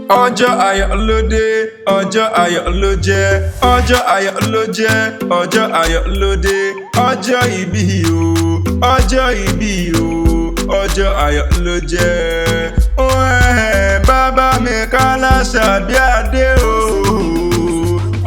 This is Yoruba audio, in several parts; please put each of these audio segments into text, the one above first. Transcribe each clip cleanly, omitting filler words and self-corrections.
Ọjọ́ ayọ̀ ló dé, ọjọ́ ayọ̀ ló jẹ́, ọjọ́ ayọ̀ ló jẹ́, ọjọ́ ayọ̀ ló dé, ọjọ́ ìbí o, ọjọ́ ìbí o, ọjọ́ ayọ̀ ló jẹ́. Bàbá mi Kálá Ṣàbí Adé o,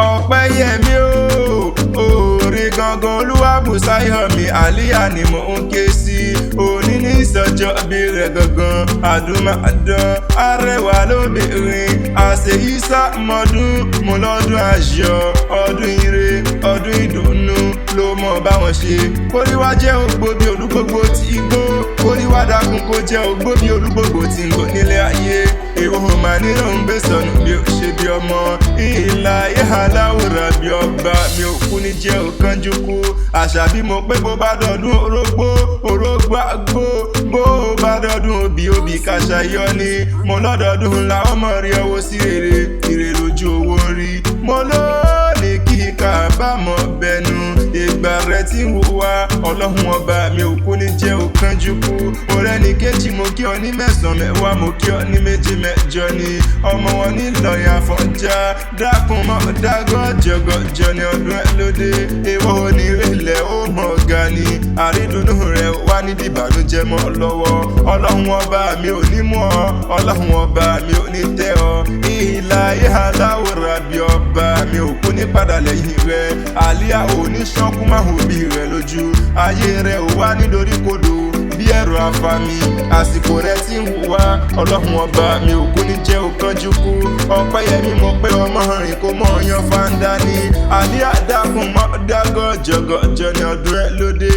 Ọpẹ́yẹmí o, orin gangan Olúwabùsáyọ̀mí Àlíyà ni mò ń ké sí. Òní ní ìsọjọ́ bí rẹ̀ gangan, àdúmàdán arẹwà lóbìnrin, àṣeyí sàmọ́dún mo lọ́dún ayọ̀, ọdún ire, ọdún ìdùnnú ló mọ̀ báwọn ṣe. Kóríwá jẹ́ ògbó bí olúgbogbo tí gbó, kóríwá dákun kó jẹ́ ògbó bí olúgbogbo tí ń gbó nílé ayé. Èwo mà nínú ń gbé sọnù bí ó ṣe bí ọmọ, ìlà ìhà láwùrán bí ọba, mi ò kú ní jẹ́ òkánjú kú. Àṣàbí mo pé bó bá dọdún orógbó, orógbó àgbó, bó bá dọdún obì, obì kàṣàyọ ni. Mo lọ́dọọdún la ọmọ rí ọwọ́ sí rere, ire lójú owó rí. Mo lóòlì kí kábàámọ̀ bẹnu, ìgbà rẹ tí ń wá ọlọ́run ọba, mi ò kú ní jẹ́ òkánjú kú. Ọ̀rẹ́ ní kejì mo kí ọ ní mẹ́sàn-án mẹ́wàá, mo kí ọ ní méjì mẹ́jọ ni. Ọmọ wọn ní Ìlọrin Àfọ̀njá, dákun mọ́ dágọ́ jọgọjọ ní ọdún ẹ lóde. Èwo ní ìrẹ̀lẹ̀ ó mọ̀ ọ̀gá ni, àrídùnnú rẹ̀ wá ní ìbànújẹ́ mọ́ lọ́wọ́. Ọlọ́run ọba mi ò ní mú ọ, ọlọ́run ọba mi ò ní tẹ́ ọ. Ìlà ìhà láwùrán bí ọba, mi ò kú ní padà lẹ́yìn rẹ̀. Àlíyà ò ní ṣánkú máa hù bí rẹ̀ lójú, ayé rẹ̀ ò wá nítorí kodò bí ẹ̀rọ afami. Àsìkò rẹ̀ tí ń wá ọlọ́run ọba, mi ò kú ní jẹ́ òkánjú kú. Ọpẹ́yẹmí mo pé ọmọ rìn kó mọ̀ yan fáńdá ni. Àlíyà dákun mọ́ dágọ́ jọgọjọ ní ọdún ẹ lóde.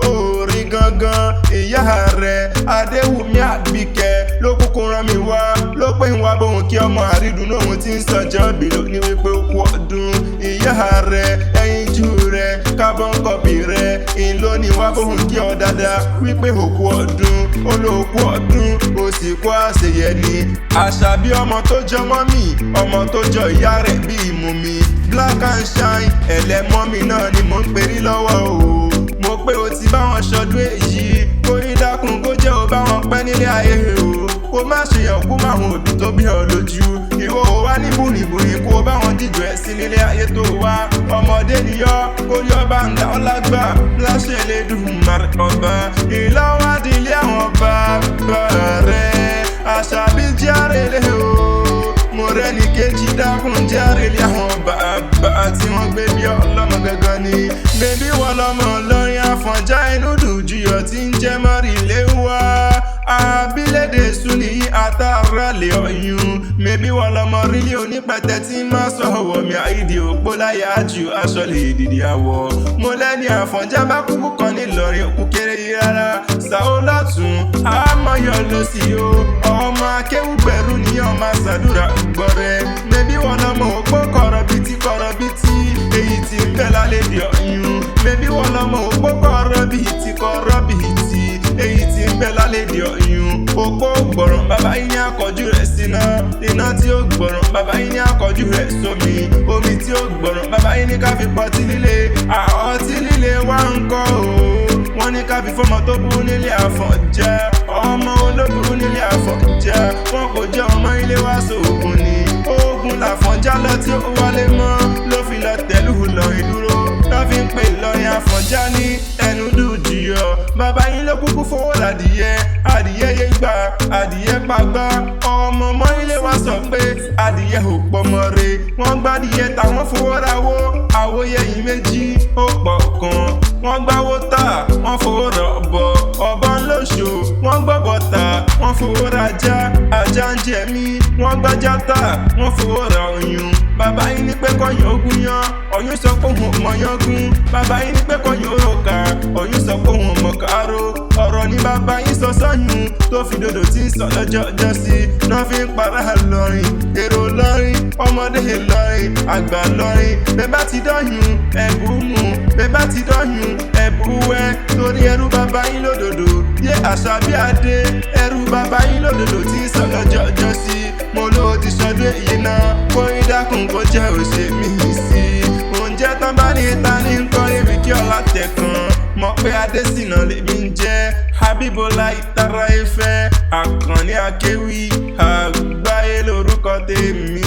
Orin gangan ìyá rẹ̀ Adéwùmí Àbíkẹ́ ló kúkú rán mi wá, ló pé ń wá bóun kí ọmọ àrídùnnú òun tí ń sọjọ́ bí ló ní wípé ó kú ọdún. Ìyá rẹ̀ ẹyinjú rẹ̀ kábọ̀nkọ̀bì rẹ̀ ìlú ní wá bóun kí ọ dáadáa wípé ó kú ọdún, ó ló kú ọdún, ó sì kú àṣeyẹ ni. Àṣàbí ọmọ tó jọ mọ́mì, ọmọ tó jọ ìyá rẹ̀ bí ìmùmí, black and shine ẹlẹ́mọ́mì náà ni mò ń perí lọ́wọ́ o. Mo pé o ti bá wọn ṣọdún èyí, kó ní dákun kó jẹ́ o bá wọn pẹ́ nílé ayé o. Kó má ṣe ọ̀kú máwọn òbí tó bí ọ lójú, ìwọ ò wá ní bùrìbùrì kó bá wọn dìjọ ẹ̀ sí nílé ayé tó wá. Ọmọdé nìyọ kó yọ bá ń dá ọ lágbà, láṣẹ Elédùmarè ọba. Ìlọ́wádìí ilé àwọn bàbá rẹ̀, Àṣàbí járe lé o. Mo rẹ́ni kejì dákun járe lé àwọn bàbá tí wọ́n gbé bí ọlọ́mọ gangan ni. Bébí wọn lọ́mọ Ìlọrin Àfọ̀njá, inú dùjúyọ̀ tí ń jẹ́ mọ́rìnlé wá. Abilédè Súlì àtàràlẹ̀ ọ̀yún, mẹ́bí wọn lọ́mọ rílé onípẹ̀tẹ́ tí máa sọ̀wọ́ mi àìdí òpó láyà jù aṣọ lè dìdì àwọ̀. Mo lẹ́ni Àfọ̀njá bá kúkú kan nílọrin òkú kéré yìí rárá. Sàó lọ́tún àmọ́yọ̀ ló sì o, ọmọ akéwùgbẹ̀rù ni ọmọ àṣàdúrà gbọ́rẹ́. Mẹ́bí wọn lọ́mọ òpó kọ̀rọ̀bìtì kọ̀rọ̀bìtì, èyí tí ń bẹ lálẹ́ di ọ̀yún. Mẹ́bí wọn lọ́mọ òpó kọ̀rọ̀bìtì kọ̀rọ̀bìtì, èyí tí ń bẹ lálẹ́ di ọ̀yún. Òpó gbọ̀ràn bàbá yín ní àkọ́jú rẹ̀ síná, iná tí ó gbọ̀ràn bàbá yín ní àkọ́jú rẹ̀ sómi, omi tí ó gbọ̀ràn bàbá yín ní ká fi pọtí líle. Ọtí líle wá ń kọ́ o, wọ́n ní ká fi fọ́mọ tó burú nílé Àfọ̀njá, ọmọ olóburú nílé Àfọ̀njá, wọn kò jẹ́ ọmọ ilé wá sóògùn ni. Oògùn l'Àfọ̀njá lọ tí ó wálé mọ́, ló fi lọ tẹ̀lú Ìlọrin dúró, lọ́ fi ń pe Ìlọrin Àfọ̀njá ní ẹnu dùjúyọ̀. Bàbá yín ló kúkú fowó ládìyẹ, adìyẹ yé gbà, adìyẹ pagbá. Ọmọ ọmọ ilé wa sọ pé adìyẹ ò pọmọ re, wọ́n gbádìyẹ táwọn fowó rawó, àwòyẹyìn méjì ó pọ̀ kan. Wọ́n gbáwó tà, wọ́n fowó rọ̀bọ̀, ọ̀bọ ńlọ́ṣọ, wọ́n gbọ́bọ̀ tà, wọ́n fowó rajá, ajá ń jẹ mí, wọ́n gbájá tà, wọ́n fowó ra ọyún. Bàbá yín ní pé kọ́yìn ogún yan, ọyún sọ pé òun mọ̀ yángún. Bàbá yín ní pé kọ́yìn òròkà, ọyún sọ pé òun mọ̀ káró. Ọ̀rọ̀ ni bàbá yín sọ sọ́yún, tó fi dòdò tí ń sọ lọ́jọ́ ọjọ́sí. Náà fi ń para Ìlọrin, èrò Ìlọrin, ọmọdé Ìlọrin, àgbà Ìlọrin. Bẹ́ẹ̀ bá ti dọ́yún ẹ̀bù mú, bẹ́ẹ̀ bá ti dọ́yún ẹ̀bù wẹ́, torí ẹrú bàbá yín lódòdó. Yé Àṣàbí Adé, ẹrú bàbá yín lódòdó tí ń sọ lọ́jọ́ ọjọ́sí. Mo ló ti ṣọdún èyí náà, kó rí dákun kó jẹ́ òṣèmí sí. Oúnjẹ tán bá ní ta ní ń kọ́ ibi kí ọlá tẹ̀kan. Mọ̀ pé Adésínà lèmi ń jẹ́, Habibọlá ìtara ìfẹ́, Akanni Akewi Agbaye lórúkọ tèmi. tèmi